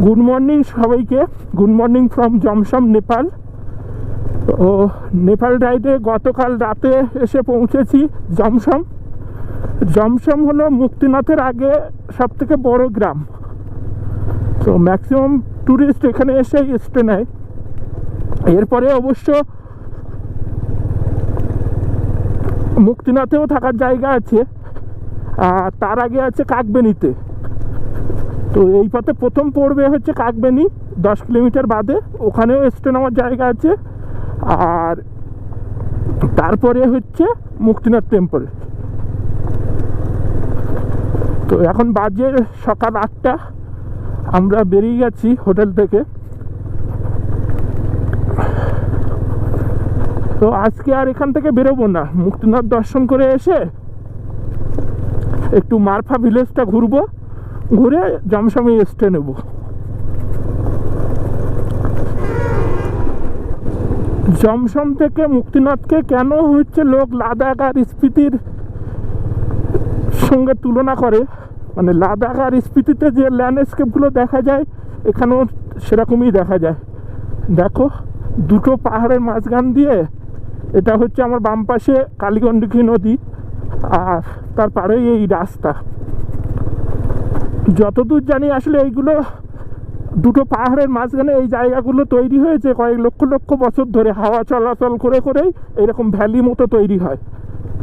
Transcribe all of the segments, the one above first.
Good morning সবাইকে, good morning from Jomsom, Nepal. ও নেপাল রাইডে গতকাল রাতে এসে পৌঁছেছি জমসম। জমসম হলো মুক্তিনাথের আগে সব থেকে বড় গ্রাম, তো ম্যাক্সিমাম ট্যুরিস্ট এখানে এসে স্টে নেয়। এরপরে অবশ্য মুক্তিনাথেও থাকার জায়গা আছে, আর তার আগে আছে কাকবেনিতে। তো এই পথে প্রথম পড়বে হচ্ছে কাকবেনি, 10 কিলোমিটার বাদে, ওখানেও স্টে নেওয়ার জায়গা আছে। আর তারপরে হচ্ছে মুক্তিনাথ টেম্পল। তো এখন বাজে সকাল 8টা, আমরা বেরিয়ে গেছি হোটেল থেকে। তো আজকে আর এখান থেকে বেরোবো না, মুক্তিনাথ দর্শন করে এসে একটু মারফা ভিলেজটা ঘুরবো, ঘুরে জমসমে স্টে নেব। জমসম থেকে মুক্তিনাথকে কেন হচ্ছে লোক লাদাখ আর স্পিতির সঙ্গে তুলনা করে, মানে লাদাখ আর স্পিতিতে যে ল্যান্ডস্কেপগুলো দেখা যায় এখানেও সেরকমই দেখা যায়। দেখো, দুটো পাহাড়ের মাঝখান দিয়ে, এটা হচ্ছে আমার বাম পাশে কালীগণ্ডকী নদী, আর তার পাড়েই এই রাস্তা। যতদূর জানি আসলে এইগুলো দুটো পাহাড়ের মাঝখানে এই জায়গাগুলো তৈরি হয়েছে কয়েক লক্ষ লক্ষ বছর ধরে, হাওয়া চলাচল করে করেই এরকম ভ্যালি মতো তৈরি হয়।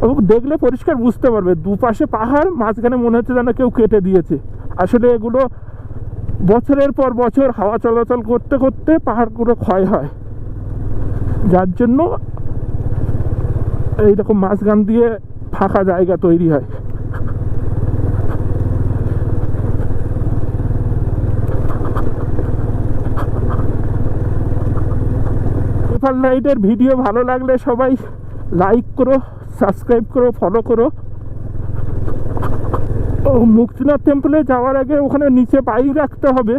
এবং দেখলে পরিষ্কার বুঝতে পারবে, দুপাশে পাহাড়, মাঝখানে মনে হচ্ছে যেন কেউ কেটে দিয়েছে। আসলে এগুলো বছরের পর বছর হাওয়া চলাচল করতে করতে পাহাড়গুলো ক্ষয় হয়, যার জন্য এইরকম মাঝখান দিয়ে ফাঁকা জায়গা তৈরি হয়। নেপাল রাইডের ভিডিও ভালো লাগলে সবাই লাইক করো, সাবস্ক্রাইব করো, ফলো করো। ও মুক্তিনাথ টেম্পলে যাওয়ার আগে ওখানে নিচে বাইক রাখতে হবে,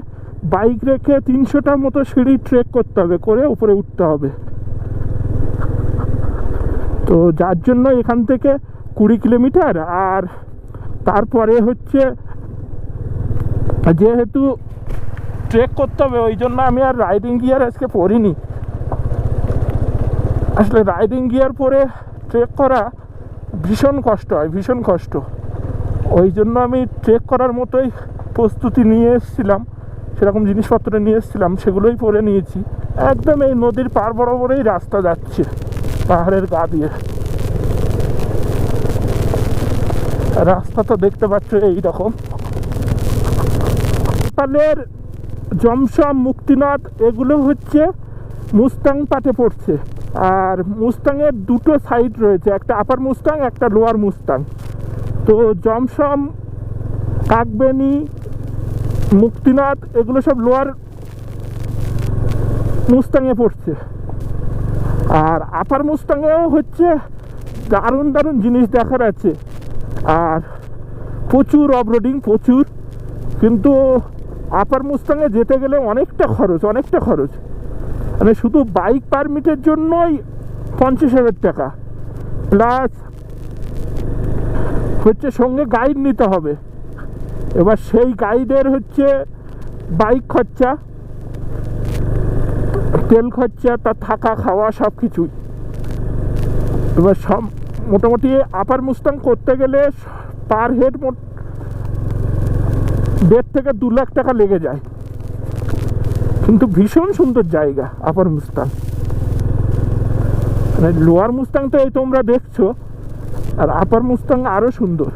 বাইক রেখে 300টার মতো সিঁড়ি ট্রেক করতে হবে, করে উপরে উঠতে হবে। তো যার জন্য এখান থেকে 20 কিলোমিটার। আর তারপরে হচ্ছে যেহেতু ট্রেক করতে হবে, ওই জন্য আমি আর রাইডিং গিয়ার আজকে পরিনি। আসলে রাইডিং গিয়ার পরে ট্রেক করা ভীষণ কষ্ট হয়, ভীষণ কষ্ট। ওই জন্য আমি ট্রেক করার মতোই প্রস্তুতি নিয়ে এসেছিলাম, সেরকম জিনিসপত্র নিয়ে এসেছিলাম, সেগুলোই পরে নিয়েছি। একদম এই নদীর পার বরাবরই রাস্তা যাচ্ছে পাহাড়ের গা দিয়ে। রাস্তা তো দেখতে পাচ্ছ এইরকম। নেপালের জমসম, মুক্তিনাথ এগুলো হচ্ছে মুস্তাং পাটে পড়ছে। আর মুস্তাংয়ের দুটো সাইড রয়েছে, একটা আপার মুস্তাং, একটা লোয়ার মুস্তাং। তো জমসম, কাকবেনি, মুক্তিনাথ এগুলো সব লোয়ার মুস্তাংয়ে পড়ছে। আর আপার মুস্তাংয়েও হচ্ছে দারুণ দারুণ জিনিস দেখার আছে, আর প্রচুর অফরোডিং, প্রচুর। কিন্তু আপার মুস্তাংয়ে যেতে গেলে অনেকটা খরচ, অনেকটা খরচ। মানে শুধু বাইক পারমিটের জন্যই 50,000 টাকা, প্লাস হচ্ছে সঙ্গে গাইড নিতে হবে। এবার সেই গাইডের হচ্ছে বাইক খরচা, তেল খরচা, তার থাকা খাওয়া সব কিছুই। এবার সব মোটামুটি আপার মুস্তাং করতে গেলে পার হেড 1.5 থেকে 2 লাখ টাকা লেগে যায়। কিন্তু ভীষণ সুন্দর জায়গা আপার মুস্তাং। মানে লোয়ার মুস্তাং তো এই তোমরা দেখছো, আর আপার মুস্তাং আরো সুন্দর।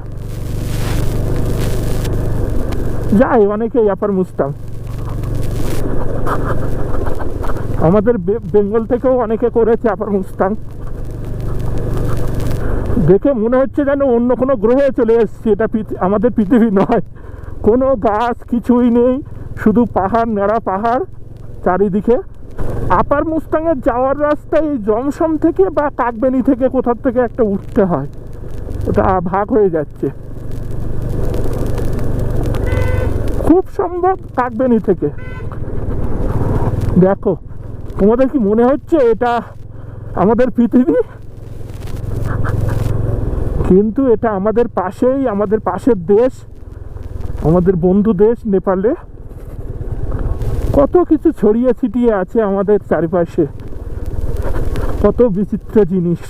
যায় অনেকেই আপার মুস্তাং, আমাদের বেঙ্গল থেকেও অনেকে করেছে আপার মুস্তাং। দেখে মনে হচ্ছে যেন অন্য কোনো গ্রহে চলে এসেছি, এটা আমাদের পৃথিবী নয়। কোনো গাছ কিছুই নেই, শুধু পাহাড়, নেড়া পাহাড় চারিদিকে। আপার মুস্তাংয়ে যাওয়ার রাস্তায় এই জমসম থেকে বা কাকবেনি থেকে কোথার থেকে একটা উঠতে হয়, ওটা ভাগ হয়ে যাচ্ছে। খুব সম্ভব কাকবেনি থেকে। দেখো, তোমাদের কি মনে হচ্ছে এটা আমাদের পৃথিবী? কিন্তু এটা আমাদের পাশেই, আমাদের পাশের দেশ, আমাদের বন্ধু দেশ নেপালে। কত কিছু ছড়িয়ে ছিটিয়ে আছে আমাদের চারিপাশে, কত বিচিত্র জিনিস।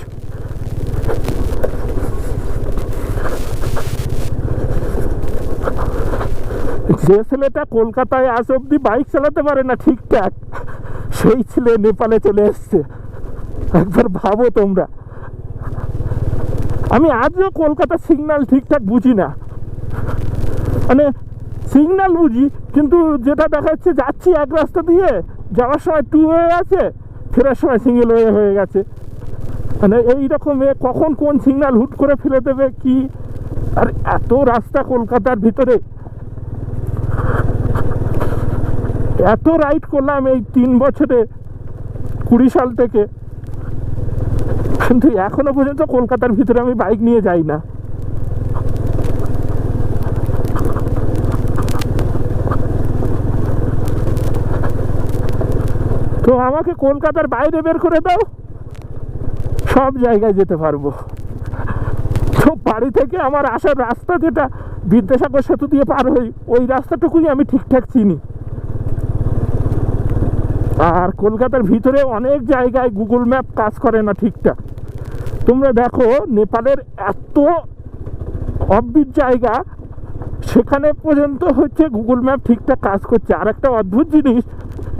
যে ছেলেটা কলকাতায় আজ অব্দি বাইক চালাতে পারে না ঠিকঠাক, সেই ছেলে নেপালে চলে এসছে। একবার ভাবো তোমরা। আমি আজও কলকাতার সিগন্যাল ঠিকঠাক বুঝি না, মানে সিগন্যাল বুঝি কিন্তু যেটা দেখা যাচ্ছে যাচ্ছি এক রাস্তা দিয়ে, যাওয়ার সময় টু ওয়ে আছে, ফেরার সময় সিঙ্গেল ওয়ে হয়ে গেছে। মানে এইরকম কখন কোন সিগন্যাল হুট করে ফেলে দেবে কি। আর এত রাস্তা কলকাতার ভিতরে, এত রাইড করলাম এই 3 বছরে, 20 সাল থেকে, কিন্তু এখনো পর্যন্ত কলকাতার ভিতরে আমি বাইক নিয়ে যাই না। তো আমাকে কলকাতার বাইরে বের করে দাও, সব জায়গায় যেতে পারবো। তো বাড়ি থেকে আমার আসার রাস্তা যেটা বিদ্যাসাগর সেতু দিয়ে পার হই, ওই রাস্তাটুকুই আমি ঠিকঠাক চিনি। আর কলকাতার ভিতরে অনেক জায়গায় গুগল ম্যাপ কাজ করে না ঠিকঠাক। তোমরা দেখো নেপালের এত অফবিট জায়গা, সেখানে পর্যন্ত হচ্ছে গুগল ম্যাপ ঠিকঠাক কাজ করছে। আর একটা অদ্ভুত জিনিস,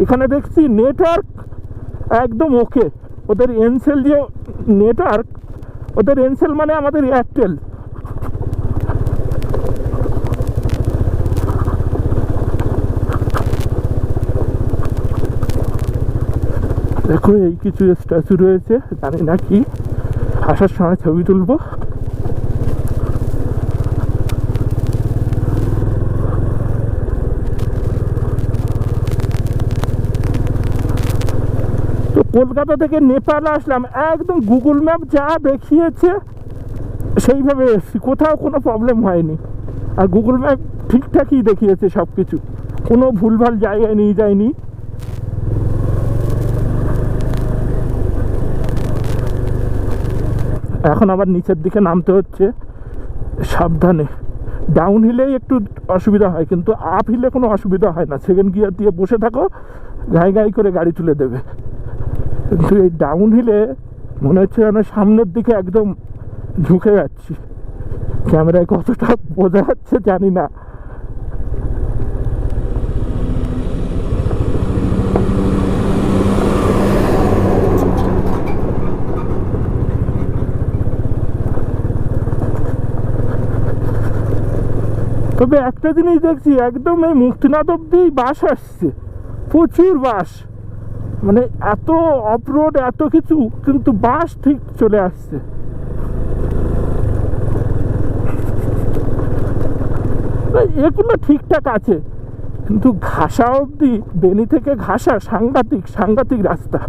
এখানে দেখছি নেটওয়ার্ক একদম ওকে। ওদের এনসেল যে নেটওয়ার্ক, ওদের এনসেল মানে আমাদের এয়ারটেল। দেখো এই কিছু স্ট্যাচু রয়েছে, জানি না কি, আসার সময় ছবি তুলবো। তো কলকাতা থেকে নেপাল আসলাম, একদম গুগল ম্যাপ যা দেখিয়েছে সেইভাবে এসেছি, কোথাও কোনো প্রবলেম হয়নি। আর গুগল ম্যাপ ঠিকঠাকই দেখিয়েছে সব কিছু, কোনো ভুলভাল জায়গায় নিয়ে যায়নি। এখন আবার নিচের দিকে নামতে হচ্ছে সাবধানে। ডাউন হিলেই একটু অসুবিধা হয়, কিন্তু আপ হিলে কোনো অসুবিধা হয় না। সেকেন্ড গিয়ার দিয়ে বসে থাকো, গাই গাই করে গাড়ি তুলে দেবে। কিন্তু এই ডাউন হিলে মনে হচ্ছে যেন সামনের দিকে একদম ঝুঁকে যাচ্ছি। ক্যামেরায় কতটা বোঝা যাচ্ছে জানি না। তবে একটা জিনিস দেখছি, একদম এই মুক্তিনাথ অব্দি বাস আসছে, প্রচুর বাস। মানে এত অফরোড এত কিছু, কিন্তু বাস ঠিক চলে আসছে। এগুলো ঠিকঠাক আছে, কিন্তু ঘাসা অব্দি, বেনি থেকে ঘাসা সাংঘাতিক সাংঘাতিক রাস্তা।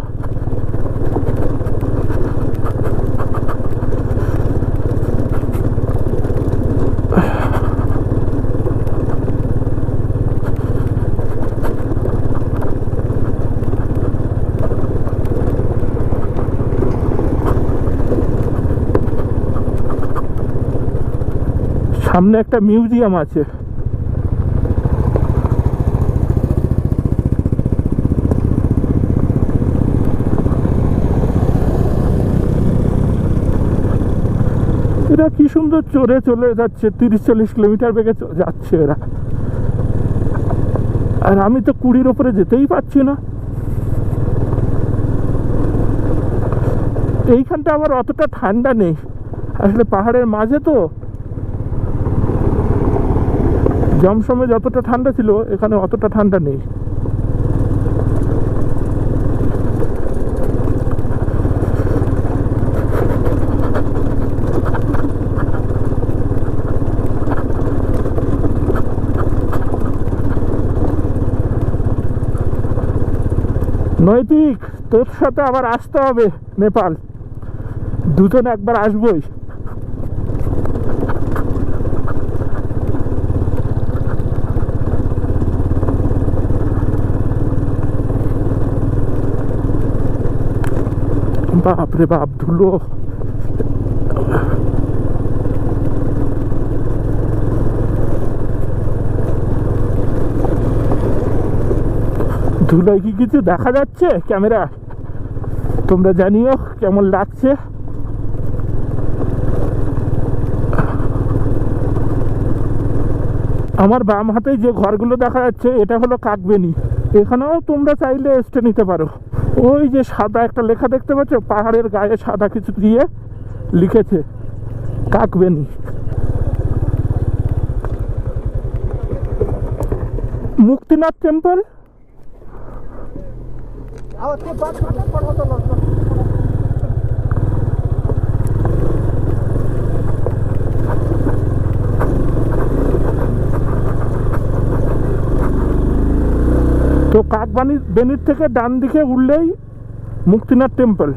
সামনে একটা মিউজিয়াম আছে। এরা কি সুন্দর চড়ে চলে যাচ্ছে, 30-40 কিলোমিটার বেগে যাচ্ছে এরা, আর আমি তো 20-র ওপরে যেতেই পারছি না। এইখানটা আবার অতটা ঠান্ডা নেই, আসলে পাহাড়ের মাঝে তো। জমসমে যতটা ঠান্ডা ছিল, এখানে অতটা ঠান্ডা নেই। নৈতিক, তোর সাথে আবার আসতে হবে নেপাল, দুজন একবার আসবই। বাপরে বাপ, ধুলো। ধুলোয় কি কিছু দেখা যাচ্ছে ক্যামেরা? তোমরা জানিও কেমন লাগছে। আমার বাম হাতে যে ঘরগুলো দেখা যাচ্ছে এটা হলো কাকবেনি। এখানেও তোমরা চাইলে স্টে নিতে পারো। ওই যে সাদা একটা লেখা দেখতে পাচ্ছ, পাহাড়ের গায়ে সাদা কিছু দিয়ে লিখেছে কাকবেনি। মুক্তিনাথ টেম্পল। তো কাকবেনির থেকে ডান দিকে উঠলেই মুক্তিনাথ টেম্পল।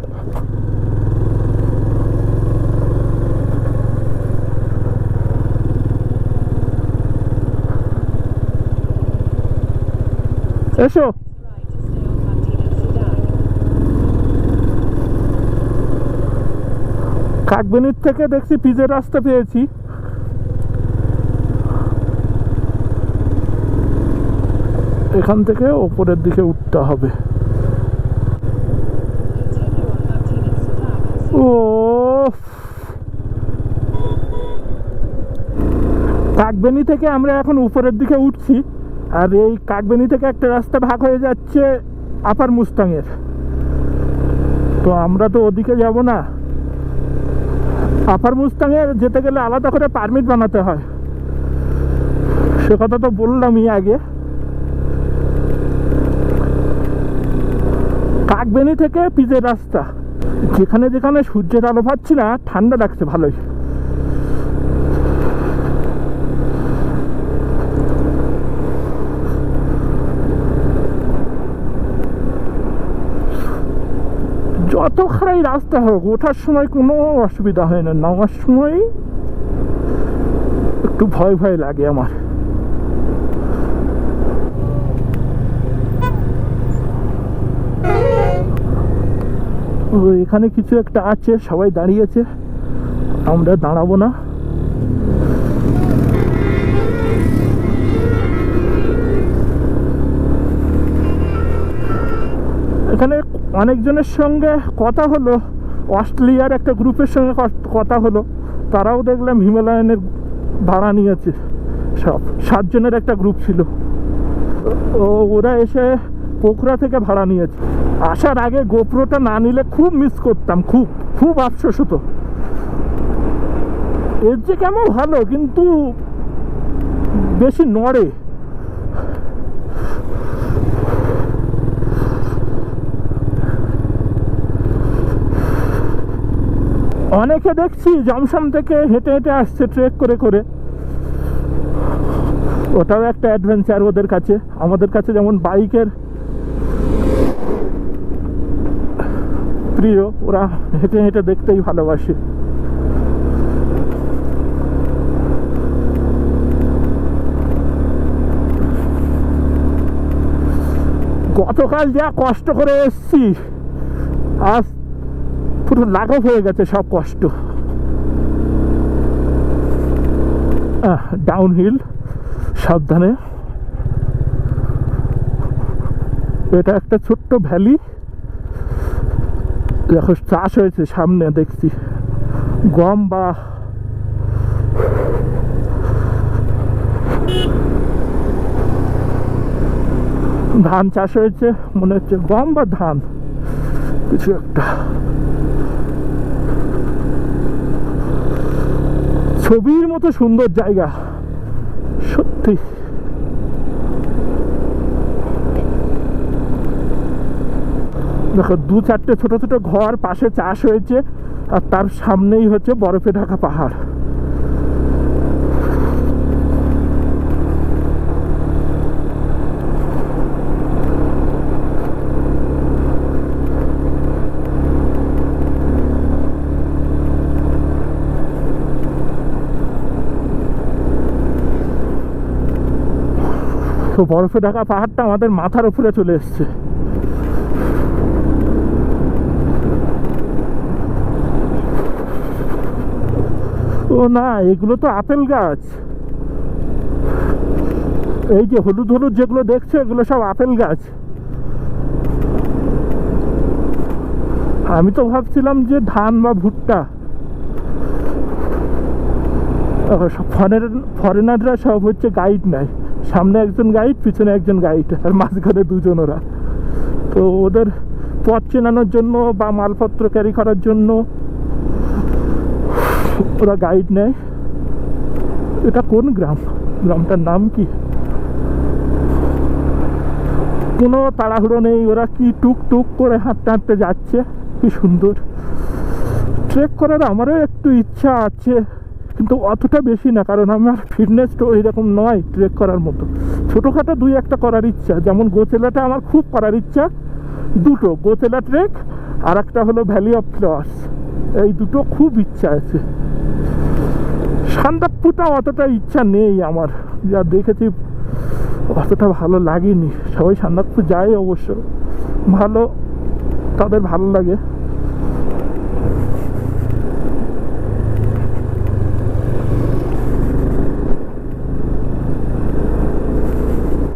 এসো। কাকবেনির থেকে দেখছি পিচের রাস্তা পেয়েছি। এখান থেকে ওপরের দিকে উঠতে হবে। ও কাকবেনি থেকে আমরা এখন উপরের দিকে উঠছি। আর এই কাকবেনি থেকে একটা রাস্তা ভাগ হয়ে যাচ্ছে আপার মুস্তাংয়ের। তো আমরা তো ওদিকে যাব না। আপার মুস্তাংয়ের যেতে গেলে আলাদা করে পারমিট বানাতে হয়, সে কথা তো বললামই আগে। কাকবেনি থেকে পিচের রাস্তা, যেখানে যেখানে সূর্যের আলো পাচ্ছি না, ঠান্ডা লাগছে ভালোই। যত খারাই রাস্তা হোক, ওঠার সময় কোনো অসুবিধা হয় না, নামার সময় একটু ভয় ভয় লাগে আমার। এখানে কিছু একটা আছে, সবাই দাঁড়িয়েছে, আমরা দাঁড়াবো না। এখানে অনেকজনের সঙ্গে কথা হলো, অস্ট্রেলিয়ার একটা গ্রুপের সঙ্গে কথা হলো, তারাও দেখলাম হিমালয়ানের ভাড়া নিয়েছে। সব 7 জনের একটা গ্রুপ ছিল। ওরা এসে পোখরা থেকে ভাড়া নিয়েছে। আসার আগে গোপ্রোটা না নিলে খুব মিস করতাম, খুব খুব আফসোস হতো। এর যে কেমন ভালো, কিন্তু বেশি নড়ে। অনেকে দেখছি জমশন থেকে হেঁটে হেঁটে আসছে ট্রেক করে করে। ওটাও একটা অ্যাডভেঞ্চার ওদের কাছে। আমাদের কাছে যেমন বাইকের প্রিয়, ওরা হেঁটে হেঁটে দেখতেই ভালোবাসে। গতকাল যা কষ্ট করে এসছি, আজ পুরো লাঘব হয়ে গেছে সব কষ্ট। ডাউন হিল, সাবধানে। এটা একটা ছোট্ট ভ্যালি, দেখো চাষ হয়েছে সামনে দেখছি, গম বা ধান চাষ হয়েছে মনে হচ্ছে, গম বা ধান কিছু একটা। ছবির মতো সুন্দর জায়গা সত্যি। দেখো 2-4টে ছোট ছোট ঘর, পাশে চাষ হয়েছে, আর তার সামনেই হচ্ছে বরফে ঢাকা পাহাড়। তো বরফে ঢাকা পাহাড়টা আমাদের মাথার উপরে চলে এসছে। ও না, এগুলো তো আপেল গাছ। এই যে হলুদ হলুদ যেগুলো দেখছো, এগুলো সব আপেল গাছ। আমি তো ভাবছিলাম যে ধান বা ভুট্টা। ফরেনাররা সব হচ্ছে গাইড নেয়, সামনে একজন গাইড, পিছনে একজন গাইড, আর মাঝখানে দুজন ওরা। তো ওদের পথ চেনানোর জন্য বা মালপত্র ক্যারি করার জন্য ওরা গাইড নেয়। এটা কোন গ্রাম? গ্রামটার নাম কি? কোনো তাড়াহুড়ো নেই, ওরা কি টুক টুক করে হাঁটতে হাঁটতে যাচ্ছে। কি সুন্দর। ট্রেক করার আমারও একটু ইচ্ছা আছে, কিন্তু অতটা বেশি না, কারণ আমার ফিটনেস তো এরকম নয় ট্রেক করার মতো। ছোটোখাটো দুই একটা করার ইচ্ছা, যেমন গোচেলাটা আমার খুব করার ইচ্ছা, দুটো, গোচেলা ট্রেক আর একটা হলো ভ্যালি অফ ফ্লাওয়ার্স, এই দুটো খুব ইচ্ছা আছে। সান্দাকফুটা অতটা ইচ্ছা নেই আমার, যা দেখেছি অতটা ভালো লাগেনি। সবাই সান্দাকফু যায় অবশ্য, ভালো, তাদের ভালো লাগে।